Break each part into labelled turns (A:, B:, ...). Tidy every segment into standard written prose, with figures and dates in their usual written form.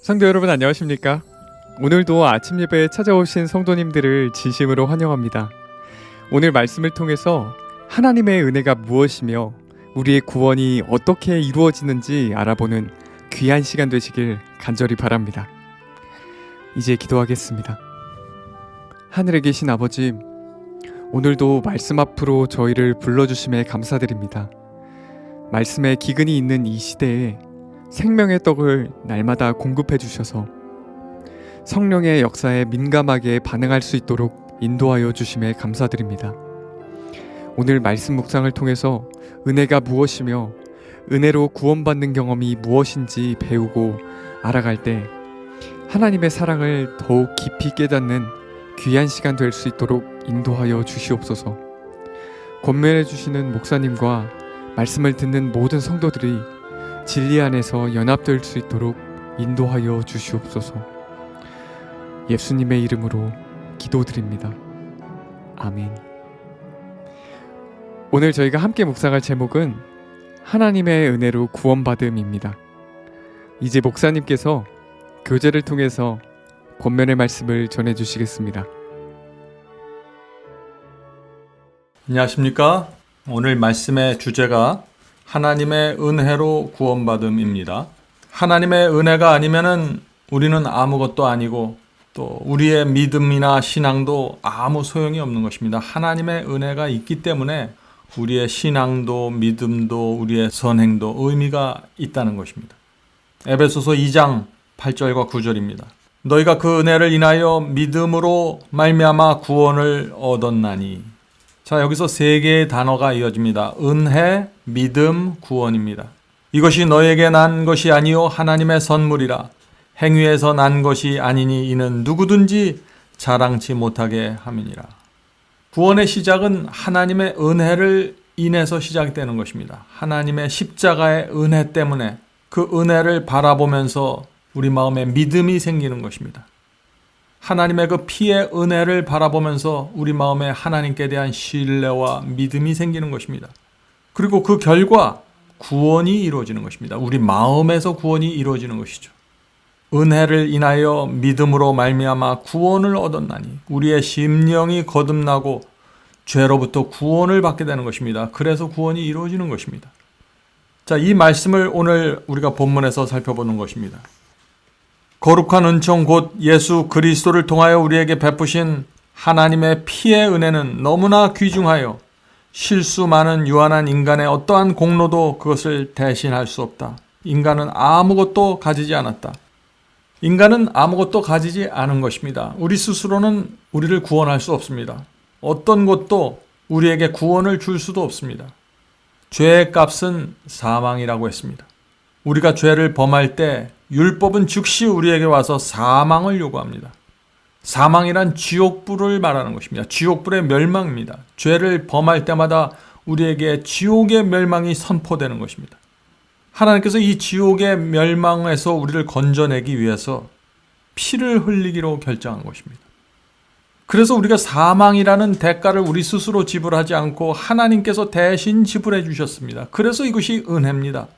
A: 성도 여러분 안녕하십니까? 오늘도 아침 예배에 찾아오신 성도님들을 진심으로 환영합니다. 오늘 말씀을 통해서 하나님의 은혜가 무엇이며 우리의 구원이 어떻게 이루어지는지 알아보는 귀한 시간 되시길 간절히 바랍니다. 이제 기도하겠습니다. 하늘에 계신 아버지, 오늘도 말씀 앞으로 저희를 불러주심에 감사드립니다. 말씀에 기근이 있는 이 시대에 생명의 떡을 날마다 공급해 주셔서 성령의 역사에 민감하게 반응할 수 있도록 인도하여 주심에 감사드립니다. 오늘 말씀 묵상을 통해서 은혜가 무엇이며 은혜로 구원받는 경험이 무엇인지 배우고 알아갈 때 하나님의 사랑을 더욱 깊이 깨닫는 귀한 시간 될 수 있도록 인도하여 주시옵소서. 권면해 주시는 목사님과 말씀을 듣는 모든 성도들이 진리 안에서 연합될 수 있도록 인도하여 주시옵소서. 예수님의 이름으로 기도드립니다. 아멘. 오늘 저희가 함께 묵상할 제목은 하나님의 은혜로 구원받음입니다. 이제 목사님께서 교제를 통해서 권면의 말씀을 전해주시겠습니다.
B: 안녕하십니까? 오늘 말씀의 주제가 하나님의 은혜로 구원받음입니다. 하나님의 은혜가 아니면은 우리는 아무것도 아니고 또 우리의 믿음이나 신앙도 아무 소용이 없는 것입니다. 하나님의 은혜가 있기 때문에 우리의 신앙도 믿음도 우리의 선행도 의미가 있다는 것입니다. 에베소서 2장 8절과 9절입니다. 너희가 그 은혜를 인하여 믿음으로 말미암아 구원을 얻었나니. 자, 여기서 세 개의 단어가 이어집니다. 은혜, 믿음, 구원입니다. 이것이 너에게 난 것이 아니요 하나님의 선물이라. 행위에서 난 것이 아니니 이는 누구든지 자랑치 못하게 함이니라. 구원의 시작은 하나님의 은혜를 인해서 시작되는 것입니다. 하나님의 십자가의 은혜 때문에 그 은혜를 바라보면서 우리 마음에 믿음이 생기는 것입니다. 하나님의 그 피의 은혜를 바라보면서 우리 마음에 하나님께 대한 신뢰와 믿음이 생기는 것입니다. 그리고 그 결과 구원이 이루어지는 것입니다. 우리 마음에서 구원이 이루어지는 것이죠. 은혜를 인하여 믿음으로 말미암아 구원을 얻었나니 우리의 심령이 거듭나고 죄로부터 구원을 받게 되는 것입니다. 그래서 구원이 이루어지는 것입니다. 자, 이 말씀을 오늘 우리가 본문에서 살펴보는 것입니다. 거룩한 은총 곧 예수 그리스도를 통하여 우리에게 베푸신 하나님의 피의 은혜는 너무나 귀중하여 실수 많은 유한한 인간의 어떠한 공로도 그것을 대신할 수 없다. 인간은 아무것도 가지지 않았다. 인간은 아무것도 가지지 않은 것입니다. 우리 스스로는 우리를 구원할 수 없습니다. 어떤 것도 우리에게 구원을 줄 수도 없습니다. 죄의 값은 사망이라고 했습니다. 우리가 죄를 범할 때 율법은 즉시 우리에게 와서 사망을 요구합니다. 사망이란 지옥불을 말하는 것입니다. 지옥불의 멸망입니다. 죄를 범할 때마다 우리에게 지옥의 멸망이 선포되는 것입니다. 하나님께서 이 지옥의 멸망에서 우리를 건져내기 위해서 피를 흘리기로 결정한 것입니다. 그래서 우리가 사망이라는 대가를 우리 스스로 지불하지 않고 하나님께서 대신 지불해 주셨습니다. 그래서 이것이 은혜입니다.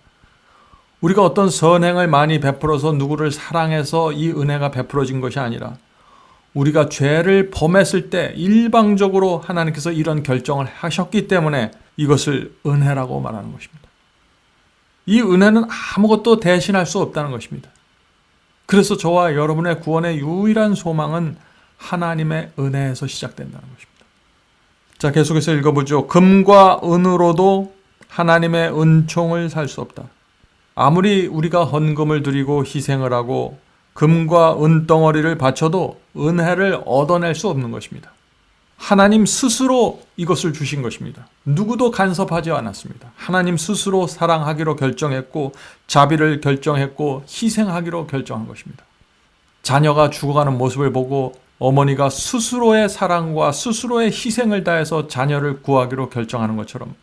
B: 우리가 어떤 선행을 많이 베풀어서 누구를 사랑해서 이 은혜가 베풀어진 것이 아니라 우리가 죄를 범했을 때 일방적으로 하나님께서 이런 결정을 하셨기 때문에 이것을 은혜라고 말하는 것입니다. 이 은혜는 아무것도 대신할 수 없다는 것입니다. 그래서 저와 여러분의 구원의 유일한 소망은 하나님의 은혜에서 시작된다는 것입니다. 자, 계속해서 읽어보죠. 금과 은으로도 하나님의 은총을 살 수 없다. 아무리 우리가 헌금을 드리고 희생을 하고 금과 은덩어리를 바쳐도 은혜를 얻어낼 수 없는 것입니다. 하나님 스스로 이것을 주신 것입니다. 누구도 간섭하지 않았습니다. 하나님 스스로 사랑하기로 결정했고 자비를 결정했고 희생하기로 결정한 것입니다. 자녀가 죽어가는 모습을 보고 어머니가 스스로의 사랑과 스스로의 희생을 다해서 자녀를 구하기로 결정하는 것처럼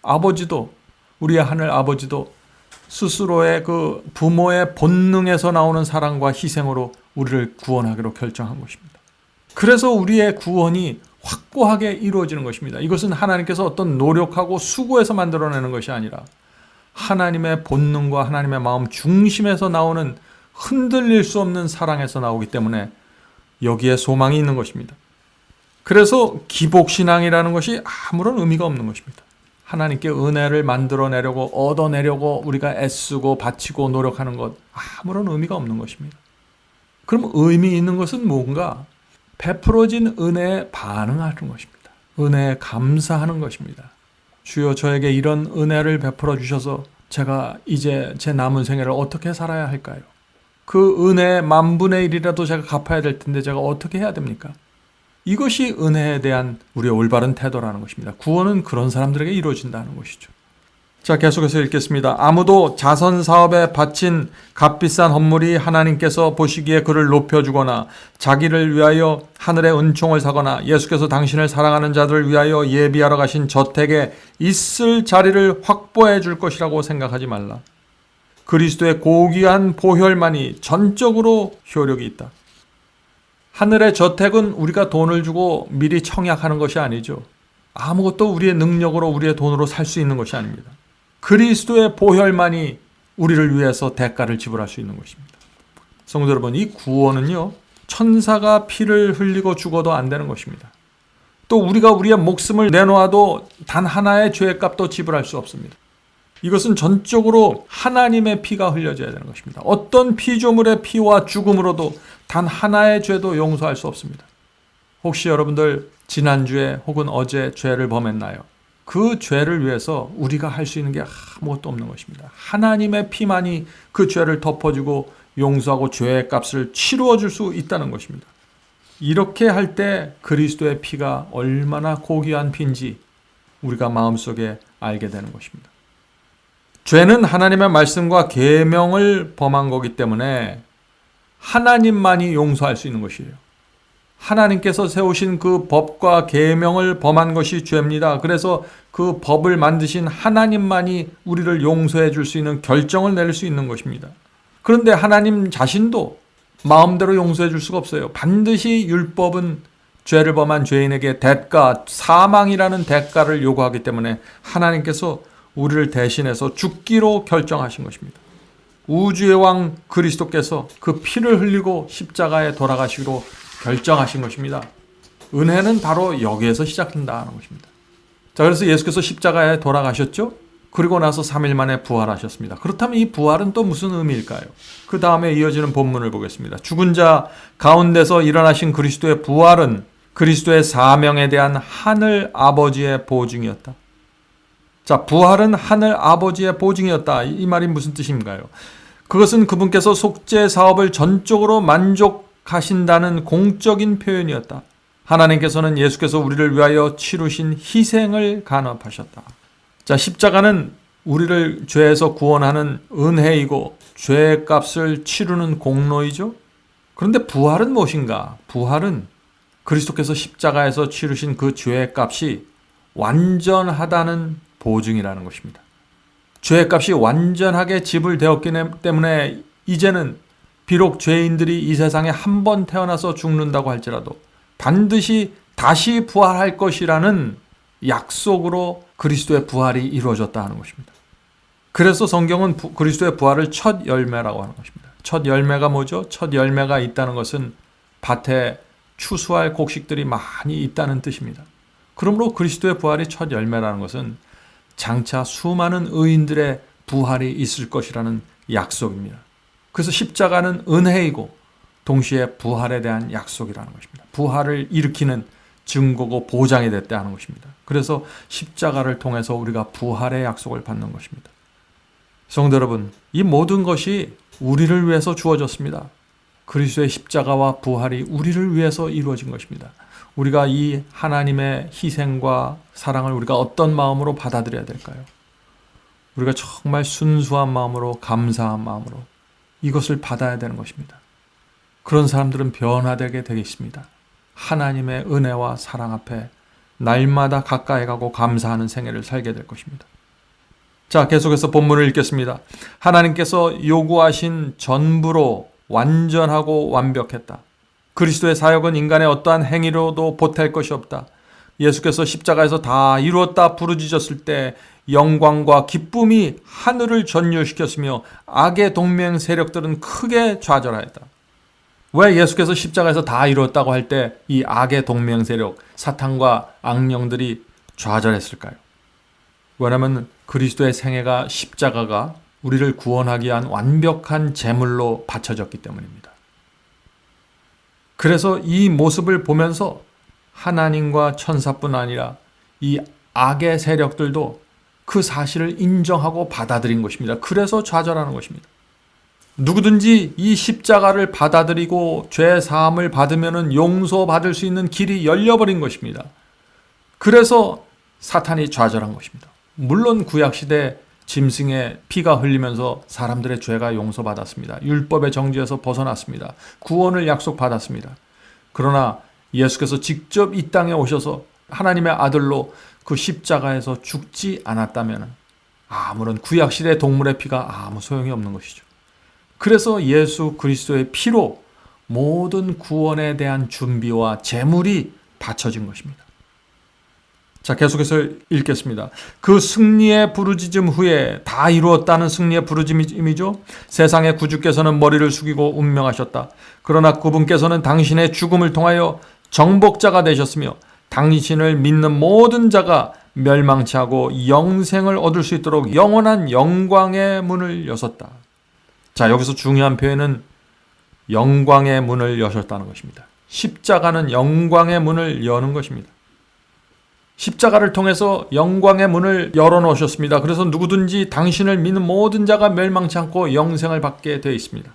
B: 아버지도, 우리의 하늘 아버지도 스스로의 그 부모의 본능에서 나오는 사랑과 희생으로 우리를 구원하기로 결정한 것입니다. 그래서 우리의 구원이 확고하게 이루어지는 것입니다. 이것은 하나님께서 어떤 노력하고 수고해서 만들어내는 것이 아니라 하나님의 본능과 하나님의 마음 중심에서 나오는 흔들릴 수 없는 사랑에서 나오기 때문에 여기에 소망이 있는 것입니다. 그래서 기복신앙이라는 것이 아무런 의미가 없는 것입니다. 하나님께 은혜를 만들어내려고 얻어내려고 우리가 애쓰고 바치고 노력하는 것 아무런 의미가 없는 것입니다. 그럼 의미 있는 것은 뭔가? 베풀어진 은혜에 반응하는 것입니다. 은혜에 감사하는 것입니다. 주여 저에게 이런 은혜를 베풀어 주셔서 제가 이제 제 남은 생애를 어떻게 살아야 할까요? 그 은혜의 10,000분의 1이라도 제가 갚아야 될 텐데 제가 어떻게 해야 됩니까? 이것이 은혜에 대한 우리의 올바른 태도라는 것입니다. 구원은 그런 사람들에게 이루어진다는 것이죠. 자, 계속해서 읽겠습니다. 아무도 자선 사업에 바친 값비싼 헌물이 하나님께서 보시기에 그를 높여주거나 자기를 위하여 하늘의 은총을 사거나 예수께서 당신을 사랑하는 자들을 위하여 예비하러 가신 저택에 있을 자리를 확보해 줄 것이라고 생각하지 말라. 그리스도의 고귀한 보혈만이 전적으로 효력이 있다. 하늘의 저택은 우리가 돈을 주고 미리 청약하는 것이 아니죠. 아무것도 우리의 능력으로 우리의 돈으로 살 수 있는 것이 아닙니다. 그리스도의 보혈만이 우리를 위해서 대가를 지불할 수 있는 것입니다. 성도 여러분, 이 구원은요, 천사가 피를 흘리고 죽어도 안 되는 것입니다. 또 우리가 우리의 목숨을 내놓아도 단 하나의 죄의 값도 지불할 수 없습니다. 이것은 전적으로 하나님의 피가 흘려져야 되는 것입니다. 어떤 피조물의 피와 죽음으로도 단 하나의 죄도 용서할 수 없습니다. 혹시 여러분들 지난주에 혹은 어제 죄를 범했나요? 그 죄를 위해서 우리가 할 수 있는 게 아무것도 없는 것입니다. 하나님의 피만이 그 죄를 덮어주고 용서하고 죄의 값을 치루어 줄 수 있다는 것입니다. 이렇게 할 때 그리스도의 피가 얼마나 고귀한 피인지 우리가 마음속에 알게 되는 것입니다. 죄는 하나님의 말씀과 계명을 범한 거기 때문에 하나님만이 용서할 수 있는 것이에요. 하나님께서 세우신 그 법과 계명을 범한 것이 죄입니다. 그래서 그 법을 만드신 하나님만이 우리를 용서해 줄 수 있는 결정을 내릴 수 있는 것입니다. 그런데 하나님 자신도 마음대로 용서해 줄 수가 없어요. 반드시 율법은 죄를 범한 죄인에게 대가, 사망이라는 대가를 요구하기 때문에 하나님께서 우리를 대신해서 죽기로 결정하신 것입니다. 우주의 왕 그리스도께서 그 피를 흘리고 십자가에 돌아가시기로 결정하신 것입니다. 은혜는 바로 여기에서 시작된다는 것입니다. 자, 그래서 예수께서 십자가에 돌아가셨죠? 그리고 나서 3일 만에 부활하셨습니다. 그렇다면 이 부활은 또 무슨 의미일까요? 그 다음에 이어지는 본문을 보겠습니다. 죽은 자 가운데서 일어나신 그리스도의 부활은 그리스도의 사명에 대한 하늘 아버지의 보증이었다. 자, 부활은 하늘 아버지의 보증이었다. 이 말이 무슨 뜻인가요? 그것은 그분께서 속죄 사업을 전적으로 만족하신다는 공적인 표현이었다. 하나님께서는 예수께서 우리를 위하여 치루신 희생을 간업하셨다. 자, 십자가는 우리를 죄에서 구원하는 은혜이고 죄의 값을 치르는 공로이죠. 그런데 부활은 무엇인가? 부활은 그리스도께서 십자가에서 치르신 그 죄의 값이 완전하다는 보증이라는 것입니다. 죄의 값이 완전하게 지불되었기 때문에 이제는 비록 죄인들이 이 세상에 한 번 태어나서 죽는다고 할지라도 반드시 다시 부활할 것이라는 약속으로 그리스도의 부활이 이루어졌다 하는 것입니다. 그래서 성경은 그리스도의 부활을 첫 열매라고 하는 것입니다. 첫 열매가 뭐죠? 첫 열매가 있다는 것은 밭에 추수할 곡식들이 많이 있다는 뜻입니다. 그러므로 그리스도의 부활이 첫 열매라는 것은 장차 수많은 의인들의 부활이 있을 것이라는 약속입니다. 그래서 십자가는 은혜이고 동시에 부활에 대한 약속이라는 것입니다. 부활을 일으키는 증거고 보장이 됐다 하는 것입니다. 그래서 십자가를 통해서 우리가 부활의 약속을 받는 것입니다. 성도 여러분, 이 모든 것이 우리를 위해서 주어졌습니다. 그리스도의 십자가와 부활이 우리를 위해서 이루어진 것입니다. 우리가 이 하나님의 희생과 사랑을 우리가 어떤 마음으로 받아들여야 될까요? 우리가 정말 순수한 마음으로, 감사한 마음으로 이것을 받아야 되는 것입니다. 그런 사람들은 변화되게 되겠습니다. 하나님의 은혜와 사랑 앞에 날마다 가까이 가고 감사하는 생애를 살게 될 것입니다. 자, 계속해서 본문을 읽겠습니다. 하나님께서 요구하신 전부로 완전하고 완벽했다. 그리스도의 사역은 인간의 어떠한 행위로도 보탤 것이 없다. 예수께서 십자가에서 다 이루었다 부르짖었을 때 영광과 기쁨이 하늘을 전율시켰으며 악의 동맹 세력들은 크게 좌절하였다. 왜 예수께서 십자가에서 다 이루었다고 할 때 이 악의 동맹 세력, 사탄과 악령들이 좌절했을까요? 왜냐하면 그리스도의 생애가 십자가가 우리를 구원하기 위한 완벽한 제물로 바쳐졌기 때문입니다. 그래서 이 모습을 보면서 하나님과 천사뿐 아니라 이 악의 세력들도 그 사실을 인정하고 받아들인 것입니다. 그래서 좌절하는 것입니다. 누구든지 이 십자가를 받아들이고 죄 사함을 받으면 용서받을 수 있는 길이 열려버린 것입니다. 그래서 사탄이 좌절한 것입니다. 물론 구약시대 짐승의 피가 흘리면서 사람들의 죄가 용서받았습니다. 율법의 정죄에서 벗어났습니다. 구원을 약속받았습니다. 그러나 예수께서 직접 이 땅에 오셔서 하나님의 아들로 그 십자가에서 죽지 않았다면 아무런 구약시대 동물의 피가 아무 소용이 없는 것이죠. 그래서 예수 그리스도의 피로 모든 구원에 대한 준비와 제물이 바쳐진 것입니다. 자, 계속해서 읽겠습니다. 그 승리의 부르짖음 후에 다 이루었다는 승리의 부르짖음이죠. 세상의 구주께서는 머리를 숙이고 운명하셨다. 그러나 그분께서는 당신의 죽음을 통하여 정복자가 되셨으며 당신을 믿는 모든 자가 멸망치 하고 영생을 얻을 수 있도록 영원한 영광의 문을 여셨다. 자, 여기서 중요한 표현은 영광의 문을 여셨다는 것입니다. 십자가는 영광의 문을 여는 것입니다. 십자가를 통해서 영광의 문을 열어놓으셨습니다. 그래서 누구든지 당신을 믿는 모든 자가 멸망치 않고 영생을 받게 되어 있습니다.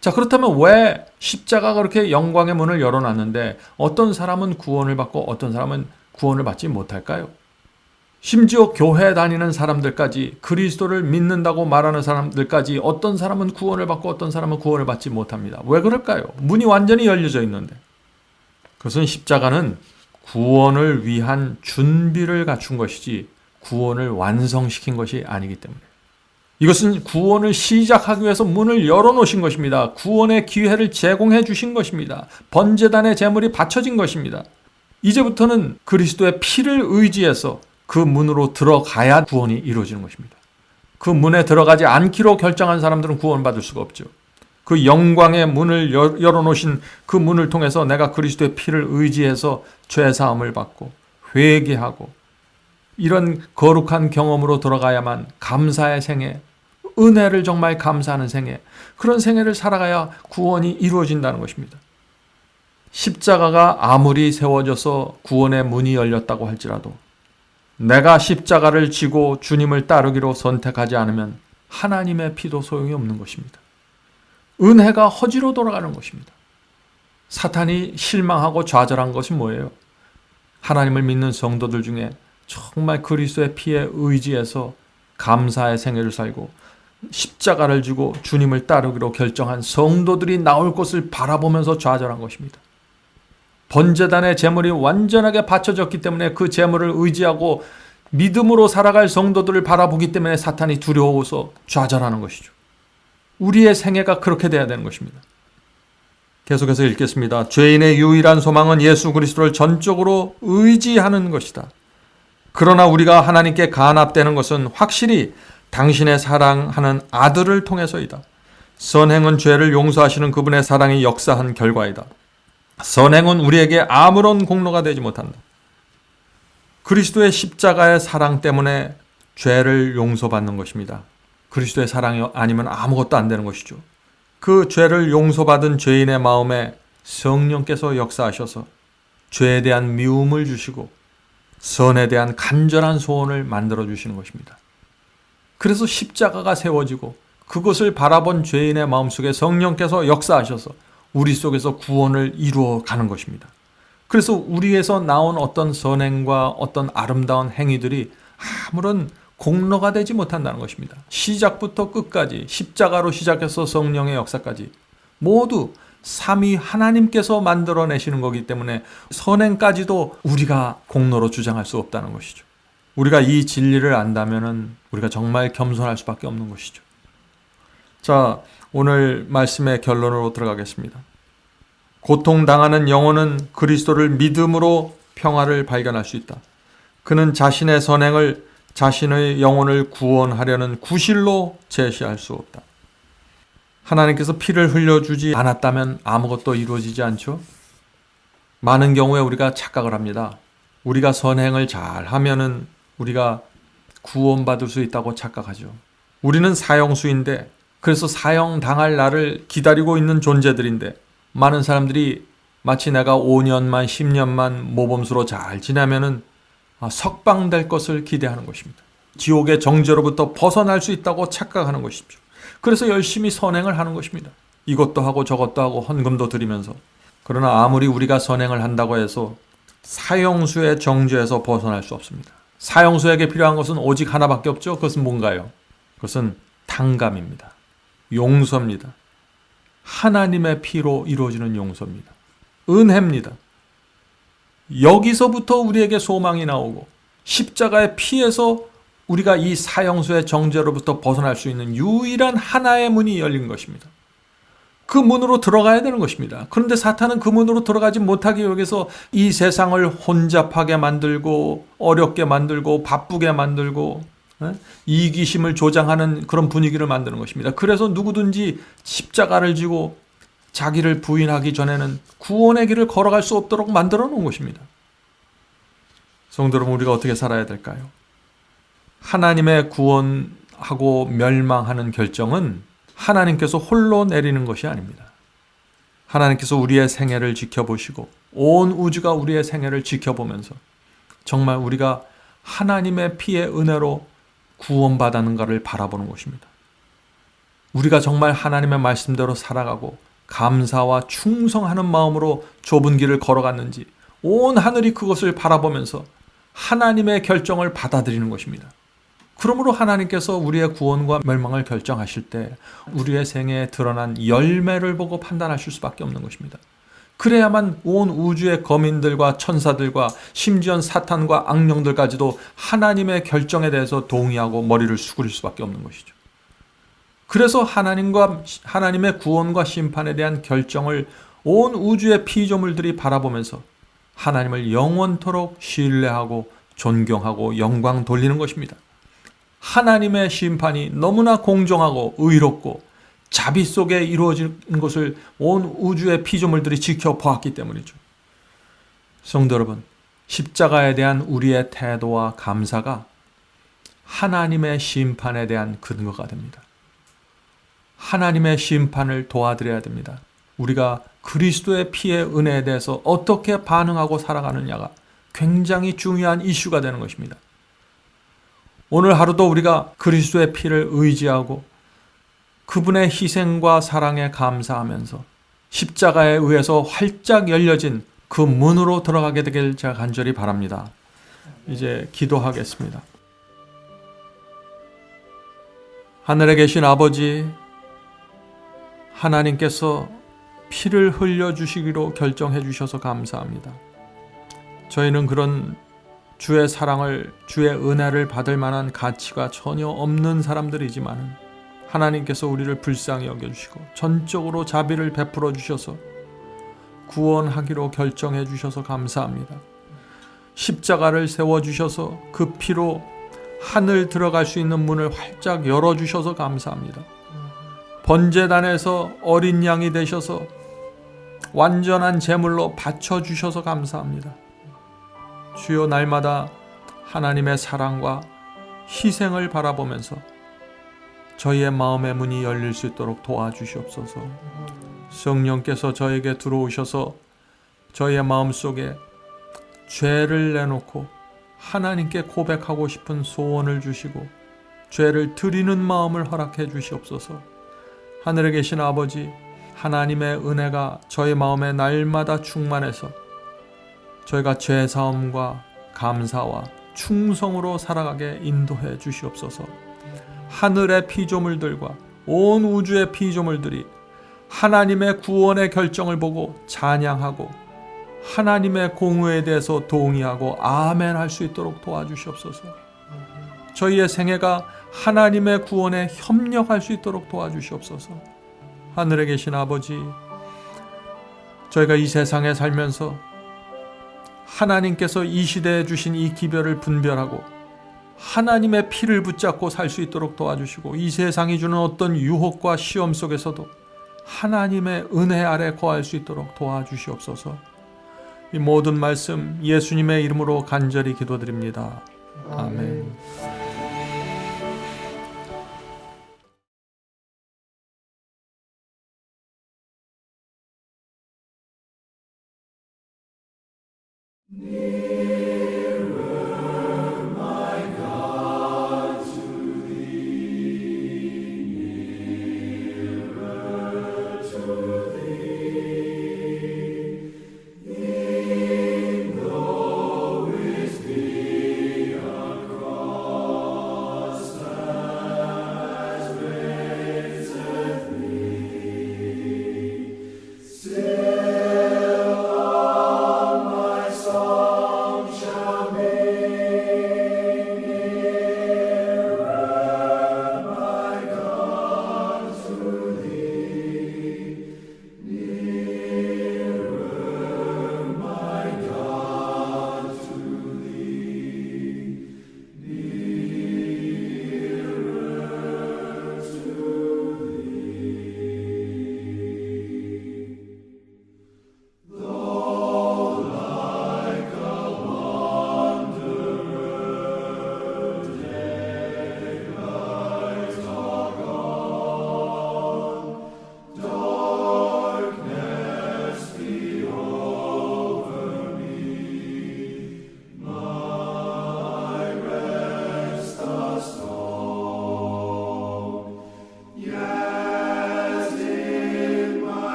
B: 자, 그렇다면 왜 십자가가 그렇게 영광의 문을 열어놨는데 어떤 사람은 구원을 받고 어떤 사람은 구원을 받지 못할까요? 심지어 교회 다니는 사람들까지, 그리스도를 믿는다고 말하는 사람들까지 어떤 사람은 구원을 받고 어떤 사람은 구원을 받지 못합니다. 왜 그럴까요? 문이 완전히 열려져 있는데. 그것은 십자가는 구원을 위한 준비를 갖춘 것이지 구원을 완성시킨 것이 아니기 때문에. 이것은 구원을 시작하기 위해서 문을 열어놓으신 것입니다. 구원의 기회를 제공해 주신 것입니다. 번제단의 제물이 바쳐진 것입니다. 이제부터는 그리스도의 피를 의지해서 그 문으로 들어가야 구원이 이루어지는 것입니다. 그 문에 들어가지 않기로 결정한 사람들은 구원받을 수가 없죠. 그 영광의 문을 열어놓으신 그 문을 통해서 내가 그리스도의 피를 의지해서 죄사함을 받고 회개하고 이런 거룩한 경험으로 들어가야만 감사의 생애, 은혜를 정말 감사하는 생애, 그런 생애를 살아가야 구원이 이루어진다는 것입니다. 십자가가 아무리 세워져서 구원의 문이 열렸다고 할지라도 내가 십자가를 지고 주님을 따르기로 선택하지 않으면 하나님의 피도 소용이 없는 것입니다. 은혜가 허지로 돌아가는 것입니다. 사탄이 실망하고 좌절한 것이 뭐예요? 하나님을 믿는 성도들 중에 정말 그리스도의 피에 의지해서 감사의 생애를 살고 십자가를 지고 주님을 따르기로 결정한 성도들이 나올 것을 바라보면서 좌절한 것입니다. 번제단의 제물이 완전하게 바쳐졌기 때문에 그 제물을 의지하고 믿음으로 살아갈 성도들을 바라보기 때문에 사탄이 두려워서 좌절하는 것이죠. 우리의 생애가 그렇게 돼야 되는 것입니다. 계속해서 읽겠습니다. 죄인의 유일한 소망은 예수 그리스도를 전적으로 의지하는 것이다. 그러나 우리가 하나님께 간합되는 것은 확실히 당신의 사랑하는 아들을 통해서이다. 선행은 죄를 용서하시는 그분의 사랑이 역사한 결과이다. 선행은 우리에게 아무런 공로가 되지 못한다. 그리스도의 십자가의 사랑 때문에 죄를 용서받는 것입니다. 그리스도의 사랑이 아니면 아무것도 안 되는 것이죠. 그 죄를 용서받은 죄인의 마음에 성령께서 역사하셔서 죄에 대한 미움을 주시고 선에 대한 간절한 소원을 만들어 주시는 것입니다. 그래서 십자가가 세워지고 그것을 바라본 죄인의 마음속에 성령께서 역사하셔서 우리 속에서 구원을 이루어 가는 것입니다. 그래서 우리에서 나온 어떤 선행과 어떤 아름다운 행위들이 아무런 공로가 되지 못한다는 것입니다. 시작부터 끝까지 십자가로 시작해서 성령의 역사까지 모두 삼위 하나님께서 만들어내시는 거기 때문에 선행까지도 우리가 공로로 주장할 수 없다는 것이죠. 우리가 이 진리를 안다면 우리가 정말 겸손할 수밖에 없는 것이죠. 자, 오늘 말씀의 결론으로 들어가겠습니다. 고통당하는 영혼은 그리스도를 믿음으로 평화를 발견할 수 있다. 그는 자신의 선행을 자신의 영혼을 구원하려는 구실로 제시할 수 없다. 하나님께서 피를 흘려주지 않았다면 아무것도 이루어지지 않죠. 많은 경우에 우리가 착각을 합니다. 우리가 선행을 잘 하면은 우리가 구원받을 수 있다고 착각하죠. 우리는 사형수인데, 그래서 사형당할 날을 기다리고 있는 존재들인데, 많은 사람들이 마치 내가 5년만 10년만 모범수로 잘 지나면은 석방될 것을 기대하는 것입니다. 지옥의 정죄로부터 벗어날 수 있다고 착각하는 것이죠. 그래서 열심히 선행을 하는 것입니다. 이것도 하고 저것도 하고 헌금도 드리면서. 그러나 아무리 우리가 선행을 한다고 해서 사형수의 정죄에서 벗어날 수 없습니다. 사형수에게 필요한 것은 오직 하나밖에 없죠. 그것은 뭔가요? 그것은 탕감입니다. 용서입니다. 하나님의 피로 이루어지는 용서입니다. 은혜입니다. 여기서부터 우리에게 소망이 나오고 십자가의 피에서 우리가 이 사형수의 정죄로부터 벗어날 수 있는 유일한 하나의 문이 열린 것입니다. 그 문으로 들어가야 되는 것입니다. 그런데 사탄은 그 문으로 들어가지 못하게 여기서 이 세상을 혼잡하게 만들고 어렵게 만들고 바쁘게 만들고 이기심을 조장하는 그런 분위기를 만드는 것입니다. 그래서 누구든지 십자가를 지고 자기를 부인하기 전에는 구원의 길을 걸어갈 수 없도록 만들어 놓은 것입니다. 성도 여러분, 우리가 어떻게 살아야 될까요? 하나님의 구원하고 멸망하는 결정은 하나님께서 홀로 내리는 것이 아닙니다. 하나님께서 우리의 생애를 지켜보시고 온 우주가 우리의 생애를 지켜보면서 정말 우리가 하나님의 피의 은혜로 구원받았는가를 바라보는 것입니다. 우리가 정말 하나님의 말씀대로 살아가고 감사와 충성하는 마음으로 좁은 길을 걸어갔는지 온 하늘이 그것을 바라보면서 하나님의 결정을 받아들이는 것입니다. 그러므로 하나님께서 우리의 구원과 멸망을 결정하실 때 우리의 생애에 드러난 열매를 보고 판단하실 수밖에 없는 것입니다. 그래야만 온 우주의 거민들과 천사들과 심지어 사탄과 악령들까지도 하나님의 결정에 대해서 동의하고 머리를 숙일 수밖에 없는 것이죠. 그래서 하나님의 구원과 심판에 대한 결정을 온 우주의 피조물들이 바라보면서 하나님을 영원토록 신뢰하고 존경하고 영광 돌리는 것입니다. 하나님의 심판이 너무나 공정하고 의롭고 자비 속에 이루어진 것을 온 우주의 피조물들이 지켜보았기 때문이죠. 성도 여러분, 십자가에 대한 우리의 태도와 감사가 하나님의 심판에 대한 근거가 됩니다. 하나님의 심판을 도와드려야 됩니다. 우리가 그리스도의 피의 은혜에 대해서 어떻게 반응하고 살아가느냐가 굉장히 중요한 이슈가 되는 것입니다. 오늘 하루도 우리가 그리스도의 피를 의지하고 그분의 희생과 사랑에 감사하면서 십자가에 의해서 활짝 열려진 그 문으로 들어가게 되길 제가 간절히 바랍니다. 이제 기도하겠습니다. 하늘에 계신 아버지, 하나님께서 피를 흘려주시기로 결정해 주셔서 감사합니다. 저희는 그런 주의 사랑을, 주의 은혜를 받을 만한 가치가 전혀 없는 사람들이지만 하나님께서 우리를 불쌍히 여겨주시고 전적으로 자비를 베풀어 주셔서 구원하기로 결정해 주셔서 감사합니다. 십자가를 세워주셔서 그 피로 하늘 들어갈 수 있는 문을 활짝 열어주셔서 감사합니다. 번제단에서 어린 양이 되셔서 완전한 제물로 바쳐주셔서 감사합니다. 주여, 날마다 하나님의 사랑과 희생을 바라보면서 저희의 마음의 문이 열릴 수 있도록 도와주시옵소서. 성령께서 저에게 들어오셔서 저희의 마음속에 죄를 내놓고 하나님께 고백하고 싶은 소원을 주시고 죄를 드리는 마음을 허락해 주시옵소서. 하늘에 계신 아버지, 하나님의 은혜가 저희 마음에 날마다 충만해서 저희가 죄사함과 감사와 충성으로 살아가게 인도해 주시옵소서. 하늘의 피조물들과 온 우주의 피조물들이 하나님의 구원의 결정을 보고 찬양하고 하나님의 공의에 대해서 동의하고 아멘 할 수 있도록 도와주시옵소서. 저희의 생애가 하나님의 구원에 협력할 수 있도록 도와주시옵소서. 하늘에 계신 아버지, 저희가 이 세상에 살면서 하나님께서 이 시대에 주신 이 기별을 분별하고 하나님의 피를 붙잡고 살 수 있도록 도와주시고 이 세상이 주는 어떤 유혹과 시험 속에서도 하나님의 은혜 아래 거할 수 있도록 도와주시옵소서. 이 모든 말씀 예수님의 이름으로 간절히 기도드립니다. 아멘.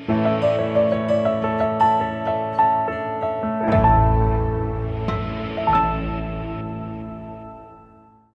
A: 감사합니다.